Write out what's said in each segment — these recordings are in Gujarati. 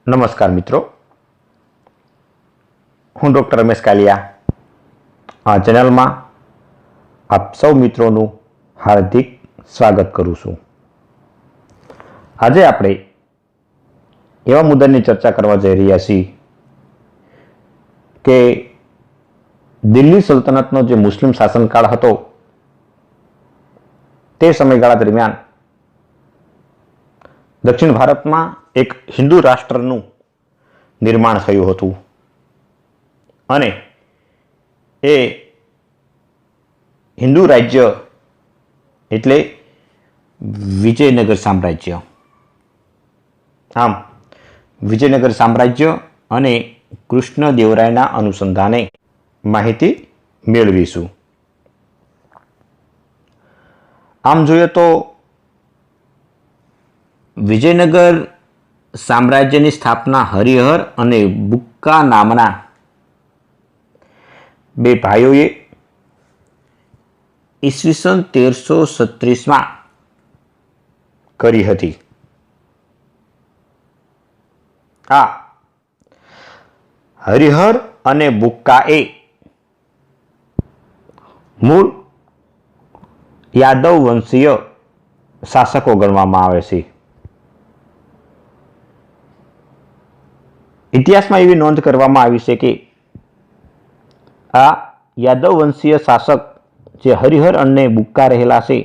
નમસ્કાર મિત્રો, હું ડૉક્ટર રમેશ કાલિયા આ ચેનલમાં આપ સૌ મિત્રોનું હાર્દિક સ્વાગત કરું છું. આજે આપણે એવા મુદ્દાની ચર્ચા કરવા જઈ રહ્યા છીએ કે દિલ્હી સલ્તનતનો જે મુસ્લિમ શાસનકાળ હતો તે સમયગાળા દરમિયાન દક્ષિણ ભારતમાં એક હિન્દુ રાષ્ટ્રનું નિર્માણ થયું હતું અને એ હિન્દુ રાજ્ય એટલે વિજયનગર સામ્રાજ્ય. આમ વિજયનગર સામ્રાજ્ય અને કૃષ્ણદેવરાયના અનુસંધાને માહિતી મેળવીશું. આમ જોઈએ તો વિજયનગર સામ્રાજ્યની સ્થાપના હરિહર અને બુક્કા નામના બે ભાઈઓએ ઈસવીસન 1336માં કરી હતી. આ હરિહર અને બુક્કાએ મૂળ યાદવ વંશીય શાસકો ગણવામાં આવે છે. ઇતિહાસમાં એવી નોંધ કરવામાં આવી છે કે આ યાદવ વંશીય શાસક જે હરિહર અને બુક્કા રહેલા છે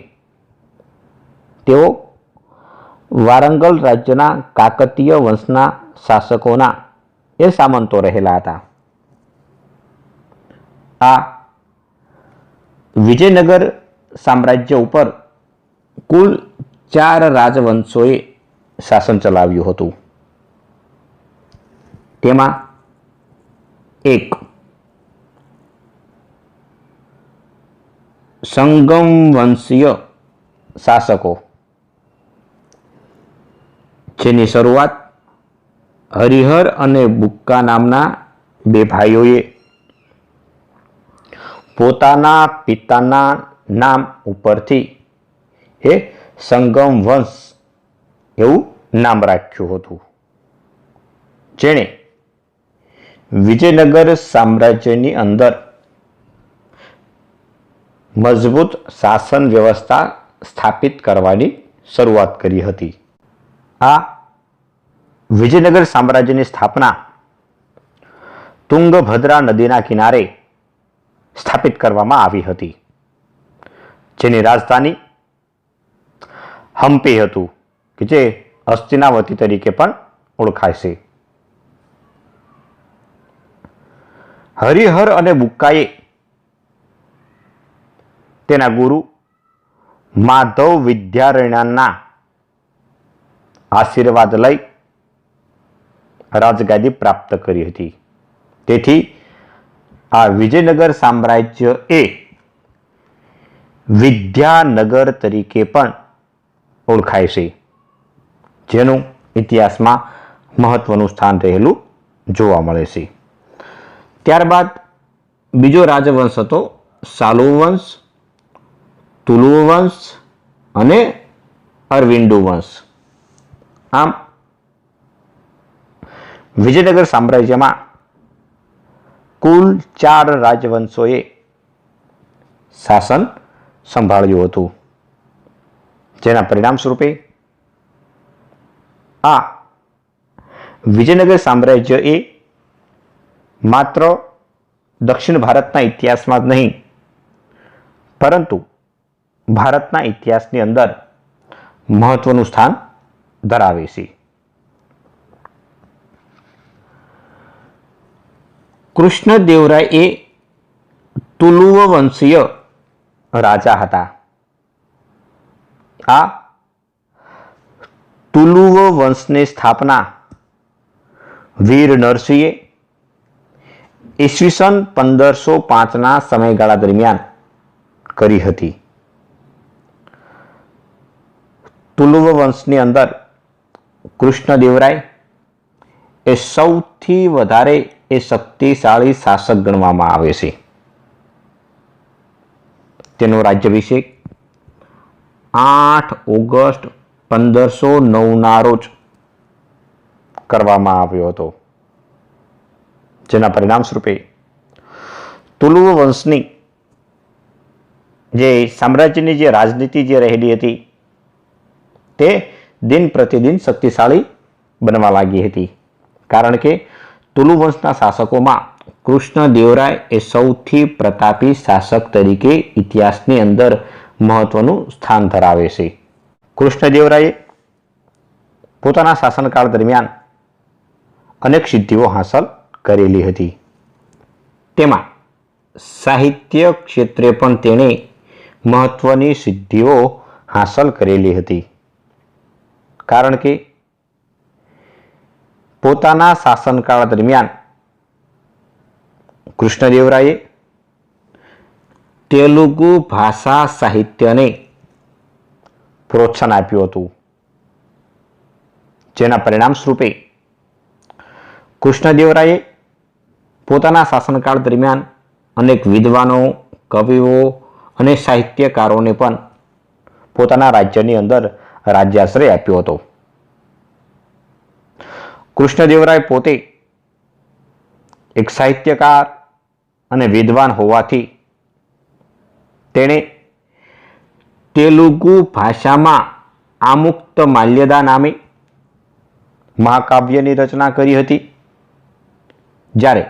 તેઓ વારંગલ રાજ્યના કાકતીય વંશના શાસકોના એ સામંતો રહેલા હતા. આ વિજયનગર સામ્રાજ્ય ઉપર કુલ 4 રાજવંશોએ શાસન ચલાવ્યું હતું. તેમાં એક સંગમ વંશીય શાસકો જેની શરૂઆત હરિહર અને બુક્કા નામના બે ભાઈઓએ પોતાના પિતાના નામ ઉપરથી એ સંગમ વંશ એવું નામ રાખ્યું હતું, જેણે વિજયનગર સામ્રાજ્યની અંદર મજબૂત શાસન વ્યવસ્થા સ્થાપિત કરવાની શરૂઆત કરી હતી. આ વિજયનગર સામ્રાજ્યની સ્થાપના તુંગભદ્રા નદીના કિનારે સ્થાપિત કરવામાં આવી હતી, જેની રાજધાની હમ્પી હતું કે જે હસ્તિનાવતી તરીકે પણ ઓળખાય છે. હરિહર અને બુક્કાએ તેના ગુરુ માધવ વિદ્યારણ્યના આશીર્વાદ લઈ રાજગાદી પ્રાપ્ત કરી હતી. તેથી આ વિજયનગર સામ્રાજ્ય એ વિદ્યાનગર તરીકે પણ ઓળખાય છે, જેનું ઇતિહાસમાં મહત્વનું સ્થાન રહેલું જોવા મળે છે. ત્યારબાદ બીજો રાજવંશ હતો સાલુ વંશ, તુલુ વંશ અને અરવિંદુ વંશ. આમ વિજયનગર સામ્રાજ્યમાં કુલ 4 રાજવંશોએ શાસન સંભાળ્યું હતું, જેના પરિણામ સ્વરૂપે આ વિજયનગર સામ્રાજ્ય એ માત્ર દક્ષિણ ભારતના ઇતિહાસમાં જ નહીં પરંતુ ભારતના ઇતિહાસની અંદર મહત્વનું સ્થાન ધરાવે છે. કૃષ્ણદેવરાય એ તુલુવ વંશીય રાજા હતા. આ તુલુવ વંશની સ્થાપના વીર નરસિંહે ઈસવીસન 1505ના સમયગાળા દરમિયાન કરી હતી. તુલુવ વંશની અંદર કૃષ્ણદેવરાય એ સૌથી વધારે શક્તિશાળી શાસક ગણવામાં આવે છે. તેનો રાજ્યાભિષેક 8 ઓગસ્ટ 1509ના રોજ કરવામાં આવ્યો હતો, જેના પરિણામ સ્વરૂપે તુલુવ વંશની જે સામ્રાજ્યની જે રાજનીતિ જે રહેલી હતી તે દિન પ્રતિદિન શક્તિશાળી બનવા લાગી હતી. કારણ કે તુલુ વંશના શાસકોમાં કૃષ્ણદેવરાય એ સૌથી પ્રતાપી શાસક તરીકે ઇતિહાસની અંદર મહત્વનું સ્થાન ધરાવે છે. કૃષ્ણદેવરાયે પોતાના શાસનકાળ દરમિયાન અનેક સિદ્ધિઓ હાંસલ કરેલી હતી. તેમાં સાહિત્ય ક્ષેત્રે પણ તેણે મહત્વની સિદ્ધિઓ હાંસલ કરેલી હતી. કારણ કે પોતાના શાસનકાળ દરમિયાન કૃષ્ણદેવરાયે તેલુગુ ભાષા સાહિત્યને પ્રોત્સાહન આપ્યું હતું, જેના પરિણામ સ્વરૂપે કૃષ્ણદેવરાયે પોતાના શાસનકાળ દરમિયાન અનેક વિદ્વાનો, કવિઓ અને સાહિત્યકારોને પણ પોતાના રાજ્યની અંદર રાજ્યાશ્રય આપ્યો હતો. કૃષ્ણદેવરાય પોતે એક સાહિત્યકાર અને વિદ્વાન હોવાથી તેણે તેલુગુ ભાષામાં આમુક્ત માલ્યદા નામે મહાકાવ્યની રચના કરી હતી, જ્યારે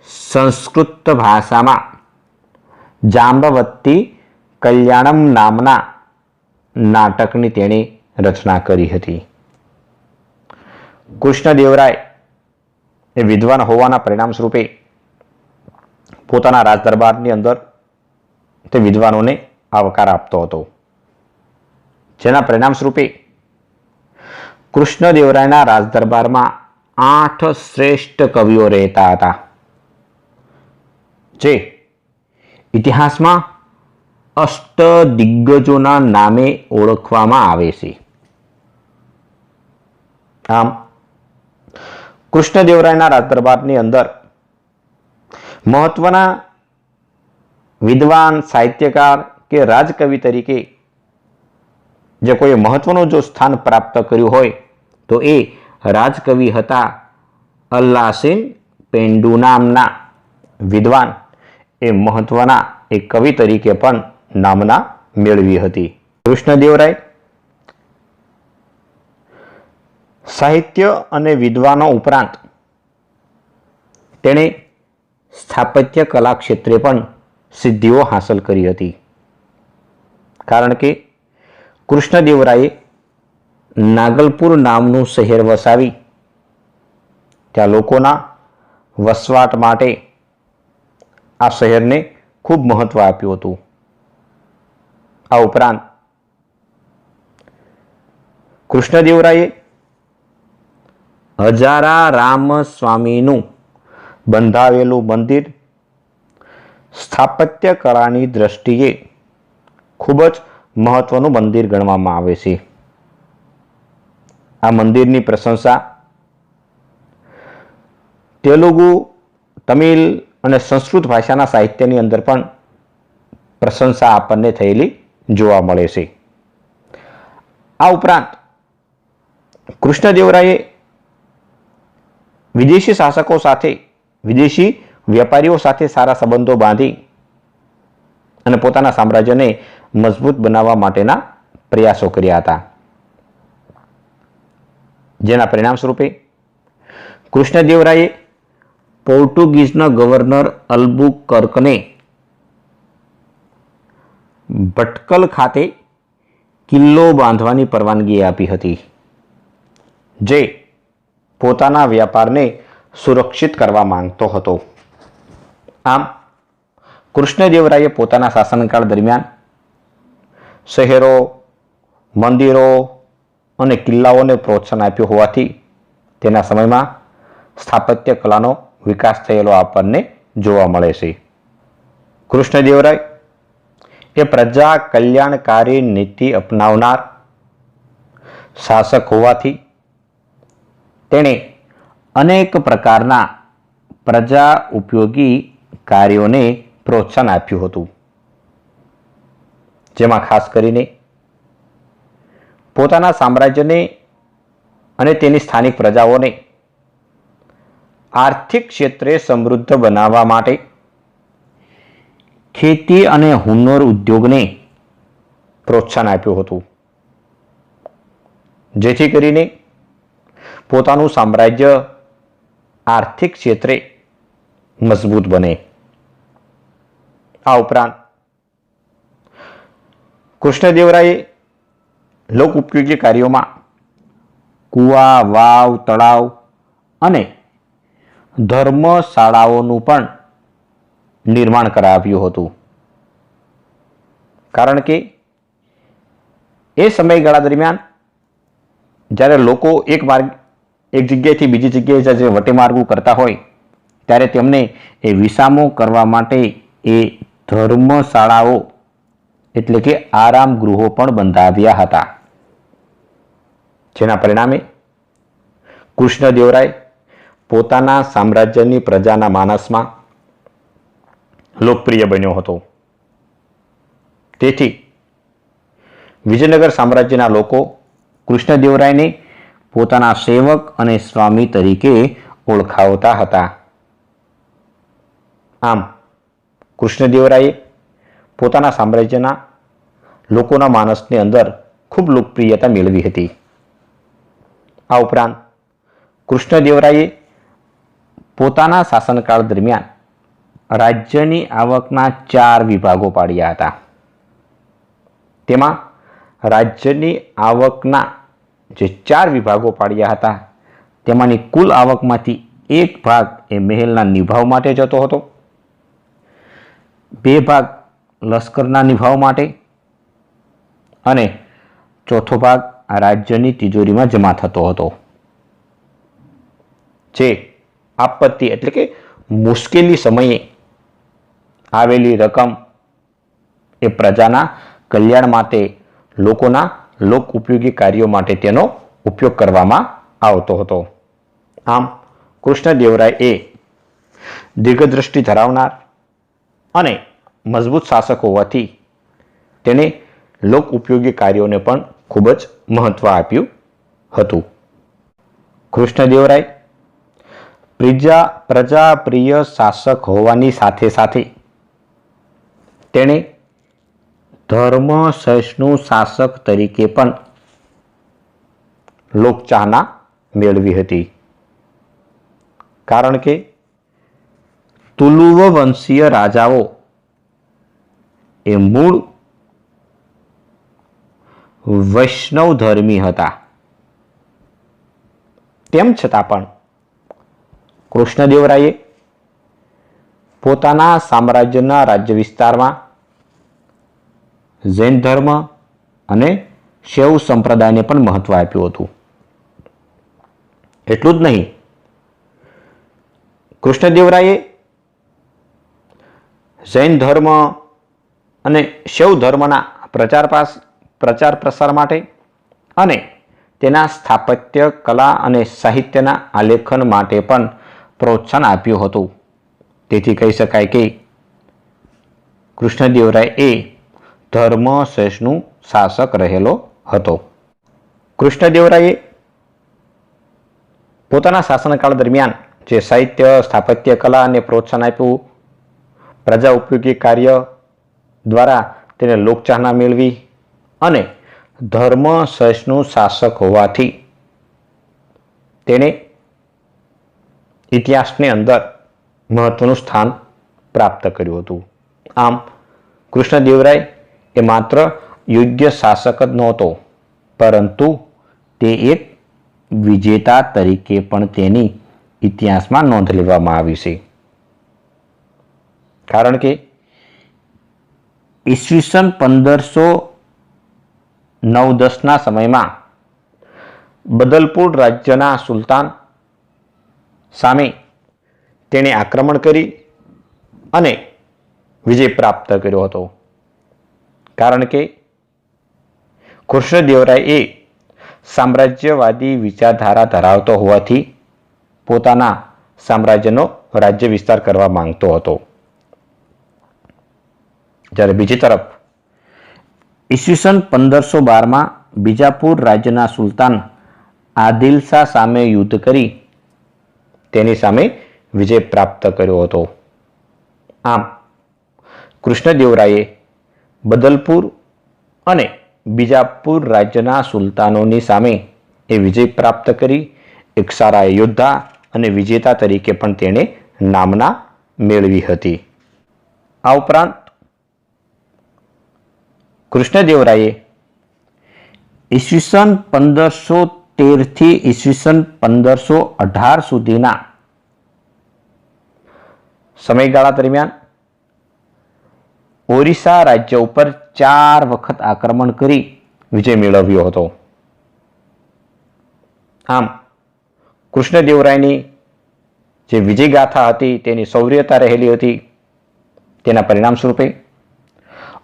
સંસ્કૃત ભાષામાં જાંબવતી કલ્યાણમ નામના નાટકની તેણે રચના કરી હતી. કૃષ્ણદેવરાય એ વિદ્વાન હોવાના પરિણામ સ્વરૂપે પોતાના રાજદરબારની અંદર તે વિદ્વાનોને આવકાર આપતો હતો, જેના પરિણામ સ્વરૂપે કૃષ્ણદેવરાયના રાજદરબારમાં 8 શ્રેષ્ઠ કવિઓ રહેતા હતા, જે ઇતિહાસમાં અષ્ટદિગ્ગજોના નામે ઓળખવામાં આવે છે. આમ કૃષ્ણદેવરાયના રાજદરબારની અંદર મહત્વના વિદ્વાન, સાહિત્યકાર કે રાજકવિ તરીકે જે કોઈ મહત્વનું જો સ્થાન પ્રાપ્ત કર્યું હોય તો એ રાજકવિ હતા અલ્લાસીન પેન્ડુ નામના વિદ્વાન. એ મહત્વના એક કવિ તરીકે પણ નામના મેળવી હતી. કૃષ્ણદેવરાય સાહિત્ય અને વિદ્વાનો ઉપરાંત તેણે સ્થાપત્ય કલા ક્ષેત્રે પણ સિદ્ધિઓ હાંસલ કરી હતી. કારણ કે કૃષ્ણદેવરાયે નાગલપુર નામનું શહેર વસાવી ત્યાં લોકોના વસવાટ માટે આ શહેરને ખૂબ મહત્વ આપ્યું હતું. આ ઉપરાંત કૃષ્ણદેવરાયે હજારા રામસ્વામીનું બંધાવેલું મંદિર સ્થાપત્ય કળાની દ્રષ્ટિએ ખૂબ જ મહત્વનું મંદિર ગણવામાં આવે છે. આ મંદિરની પ્રશંસા તેલુગુ, તમિલ અને સંસ્કૃત ભાષાના સાહિત્યની અંદર પણ પ્રશંસા આપણને થયેલી જોવા મળે છે. આ ઉપરાંત કૃષ્ણદેવરાયે વિદેશી શાસકો સાથે, વિદેશી વેપારીઓ સાથે સારા સંબંધો બાંધી અને પોતાના સામ્રાજ્યને મજબૂત બનાવવા માટેના પ્રયાસો કર્યા હતા, જેના પરિણામ સ્વરૂપે કૃષ્ણદેવરાયે પોર્ટુગીઝના ગવર્નર અલ્બુકર્કને ભટકલ ખાતે કિલ્લો બાંધવાની પરવાનગી આપી હતી, જે પોતાના વ્યાપારને સુરક્ષિત કરવા માંગતો હતો. આમ કૃષ્ણદેવરાયે પોતાના શાસનકાળ દરમિયાન શહેરો, મંદિરો અને કિલ્લાઓને પ્રોત્સાહન આપ્યું હોવાથી તેના સમયમાં સ્થાપત્ય કલાનો વિકાસ થયેલો આપણને જોવા મળે છે. કૃષ્ણદેવરાય એ પ્રજા કલ્યાણકારી નીતિ અપનાવનાર શાસક હોવાથી તેણે અનેક પ્રકારના પ્રજા ઉપયોગી કાર્યોને પ્રોત્સાહન આપ્યું હતું, જેમાં ખાસ કરીને પોતાના સામ્રાજ્યને અને તેની સ્થાનિક પ્રજાઓને આર્થિક ક્ષેત્રે સમૃદ્ધ બનાવવા માટે ખેતી અને હુન્નર ઉદ્યોગને પ્રોત્સાહન આપ્યું હતું, જેથી કરીને પોતાનું સામ્રાજ્ય આર્થિક ક્ષેત્રે મજબૂત બને. આ ઉપરાંત કૃષ્ણદેવરાયે લોક ઉપયોગી કાર્યોમાં કુવા, વાવ, તળાવ અને ધર્મશાળાઓનું પણ નિર્માણ કરાવ્યું હતું. કારણ કે એ સમયગાળા દરમિયાન જ્યારે લોકો એક જગ્યાએથી બીજી જગ્યાએ જે વટેમાર્ગુ કરતા હોય ત્યારે તેમને એ વિસામો કરવા માટે એ ધર્મશાળાઓ એટલે કે આરામ ગૃહો પણ બંધાવ્યા હતા. જેના પરિણામે કૃષ્ણદેવરાય પોતાના સામ્રાજ્યની પ્રજાના માનસમાં લોકપ્રિય બન્યો હતો. તેથી વિજયનગર સામ્રાજ્યના લોકો કૃષ્ણદેવરાયને પોતાના સેવક અને સ્વામી તરીકે ઓળખાવતા હતા. આમ કૃષ્ણદેવરાયે પોતાના સામ્રાજ્યના લોકોના માનસની અંદર ખૂબ લોકપ્રિયતા મેળવી હતી. આ ઉપરાંત કૃષ્ણદેવરાયે પોતાના શાસનકાળ દરમિયાન રાજ્યની આવકના 4 વિભાગો પાડ્યા હતા. તેમાં રાજ્યની આવકના જે 4 વિભાગો પાડ્યા હતા તેમાંની કુલ આવકમાંથી 1 ભાગ એ મહેલના નિભાવ માટે જતો હતો, 2 ભાગ લશ્કરના નિભાવ માટે અને 4થો ભાગ રાજ્યની તિજોરીમાં જમા થતો હતો. જે આપત્તિ એટલે કે મુશ્કેલી સમયે આવેલી રકમ એ પ્રજાના કલ્યાણ માટે, લોકોના લોક ઉપયોગી કાર્યો માટે તેનો ઉપયોગ કરવામાં આવતો હતો. આમ કૃષ્ણદેવરાય એ દીર્ઘદ્રષ્ટિ ધરાવનાર અને મજબૂત શાસક હોવાથી તેને લોક ઉપયોગી કાર્યોને પણ ખૂબ જ મહત્વ આપ્યું હતું. કૃષ્ણદેવરાય પ્રજાપ્રિય શાસક હોવાની સાથે સાથે તેણે ધર્મ સહિષ્ણુ શાસક તરીકે પણ લોકચાહના મેળવી હતી. કારણ કે તુલુવ વંશીય રાજાઓ એ મૂળ વૈષ્ણવ ધર્મી હતા. તેમ છતાં પણ કૃષ્ણદેવરાયે પોતાના સામ્રાજ્યના રાજ્ય વિસ્તારમાં જૈન ધર્મ અને શૈવ સંપ્રદાયને પણ મહત્વ આપ્યું હતું. એટલું જ નહીં, કૃષ્ણદેવરાયે જૈન ધર્મ અને શૈવ ધર્મના પ્રચાર પ્રસાર માટે અને તેના સ્થાપત્ય કલા અને સાહિત્યના આલેખન માટે પણ પ્રોત્સાહન આપ્યું હતું. તેથી કહી શકાય કે કૃષ્ણદેવરાય એ ધર્મ સહિષ્ણુ શાસક રહેલો હતો. કૃષ્ણદેવરાયે પોતાના શાસનકાળ દરમિયાન જે સાહિત્ય, સ્થાપત્ય કલા અને પ્રોત્સાહન આપ્યું, પ્રજા ઉપયોગી કાર્ય દ્વારા તેને લોકચાહના મેળવી અને ધર્મ સહિષ્ણુ શાસક હોવાથી તેણે ઇતિહાસની અંદર મહત્વનું સ્થાન પ્રાપ્ત કર્યું હતું. આમ કૃષ્ણદેવરાય એ માત્ર યોગ્ય શાસક જ નહોતો, પરંતુ તે એક વિજેતા તરીકે પણ તેની ઇતિહાસમાં નોંધ લેવામાં આવી છે. કારણ કે ઈસવીસન 1509-10ના સમયમાં બદલપુર રાજ્યના સુલતાન સામે તેણે આક્રમણ કરી અને વિજય પ્રાપ્ત કર્યો હતો. કારણ કે કૃષ્ણદેવરાય એ સામ્રાજ્યવાદી વિચારધારા ધરાવતો હોવાથી પોતાના સામ્રાજ્યનો રાજ્ય વિસ્તાર કરવા માંગતો હતો. જ્યારે બીજી તરફ ઈસવીસન 1512માં બીજાપુર રાજ્યના સુલતાન આદિલ શાહ સામે યુદ્ધ કરી તેની સામે વિજય પ્રાપ્ત કર્યો હતો. આમ કૃષ્ણદેવરાયે બદલપુર અને બીજાપુર રાજ્યના સુલતાનોની સામે એ વિજય પ્રાપ્ત કરી એક સારા યોદ્ધા અને વિજેતા તરીકે પણ તેણે નામના મેળવી હતી. આ ઉપરાંત કૃષ્ણદેવરાયે ઈસવીસન 1513 થી ઈસવીસન 1518 સુધીના સમયગાળા દરમિયાન ઓરિસ્સા રાજ્ય ઉપર 4 વખત આક્રમણ કરી વિજય મેળવ્યો હતો. આમ કૃષ્ણદેવરાયની જે વિજયગાથા હતી તેની શૌર્યતા રહેલી હતી. તેના પરિણામ સ્વરૂપે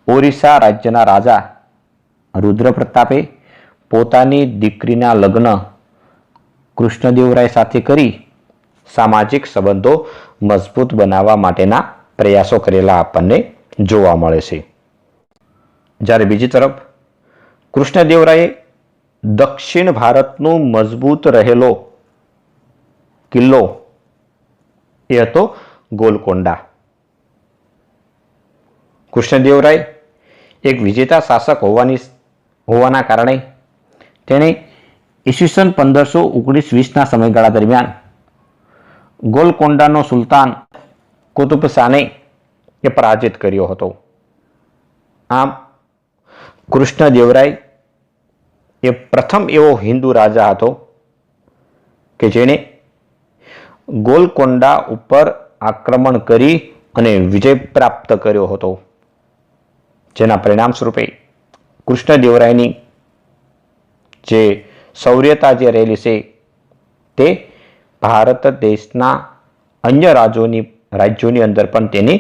ઓરિસ્સા રાજ્યના રાજા રુદ્રપ્રતાપે પોતાની દીકરીના લગ્ન કૃષ્ણદેવરાય સાથે કરી સામાજિક સંબંધો મજબૂત બનાવવા માટેના પ્રયાસો કરેલા આપણને જોવા મળે છે. જ્યારે બીજી તરફ કૃષ્ણદેવરાયે દક્ષિણ ભારતનું મજબૂત રહેલો કિલ્લો એ હતો ગોલકોંડા. કૃષ્ણદેવરાય એક વિજેતા શાસક હોવાના કારણે તેણે ઈસવીસન 1519-20ના સમયગાળા દરમિયાન ગોલકોંડાનો સુલતાન કુતુબ શાહને એ પરાજિત કર્યો હતો. આમ કૃષ્ણદેવરાય એ પ્રથમ એવો હિન્દુ રાજા હતો કે જેણે ગોલકોંડા ઉપર આક્રમણ કરી અને વિજય પ્રાપ્ત કર્યો હતો. જેના પરિણામ સ્વરૂપે કૃષ્ણદેવરાયની જે શૌર્યતા જે રહેલી છે તે ભારત દેશના અન્ય રાજ્યોની અંદર પણ તેની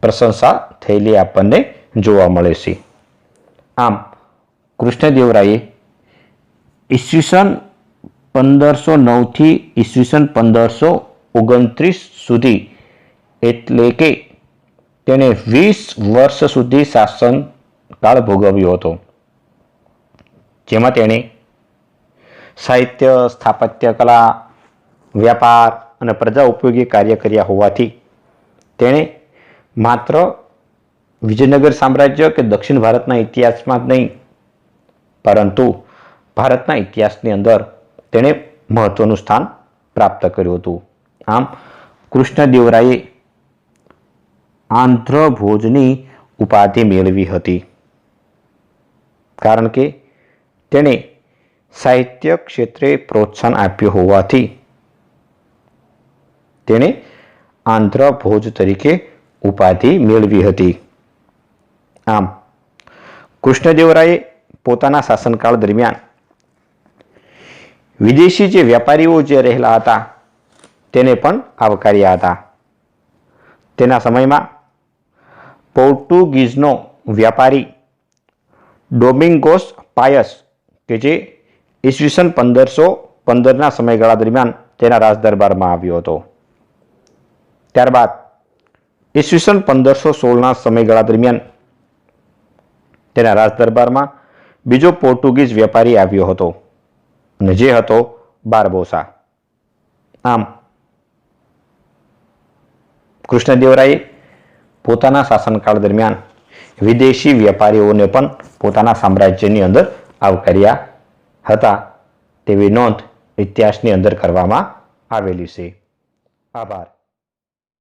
પ્રશંસા થયેલી આપણને જોવા મળે છે. આમ કૃષ્ણદેવરાયે ઈસવીસન 1509 થી ઈસવીસન 1529 સુધી એટલે કે તેણે 20 વર્ષ સુધી શાસનકાળ ભોગવ્યો હતો. જેમાં તેણે સાહિત્ય, સ્થાપત્ય કલા, વ્યાપાર અને પ્રજા ઉપયોગી કાર્ય કર્યા હોવાથી તેણે માત્ર વિજયનગર સામ્રાજ્ય કે દક્ષિણ ભારતના ઇતિહાસમાં જ નહીં પરંતુ ભારતના ઇતિહાસની અંદર તેણે મહત્વનું સ્થાન પ્રાપ્ત કર્યું હતું. આમ કૃષ્ણદેવરાયે આંધ્ર ભોજની ઉપાધિ મેળવી હતી કારણ કે તેણે સાહિત્ય ક્ષેત્રે પ્રોત્સાહન આપ્યું હોવાથી તેણે આંધ્ર ભોજ તરીકે ઉપાધિ મેળવી હતી. આમ કૃષ્ણદેવરાયે પોતાના શાસનકાળ દરમિયાન વિદેશી જે વેપારીઓ જે રહેલા હતા તેને પણ આવકાર્યા હતા. તેના સમયમાં પોર્ટુગીઝનો વ્યાપારી ડોમિંગોસ પાયસ કે જે ઈસવીસન 1515ના સમયગાળા દરમિયાન તેના રાજદરબારમાં આવ્યો હતો. ત્યારબાદ ઈસવીસન 1516ના સમયગાળા દરમિયાન તેના રાજદરબારમાં બીજો પોર્ટુગીઝ વેપારી આવ્યો હતો અને જે હતો બારબોસા. આમ કૃષ્ણદેવરાયે પોતાના શાસનકાળ દરમિયાન વિદેશી વેપારીઓને પણ પોતાના સામ્રાજ્યની અંદર આવકાર્યા હતા તેવી નોંધ ઇતિહાસની અંદર કરવામાં આવેલી છે. આભાર.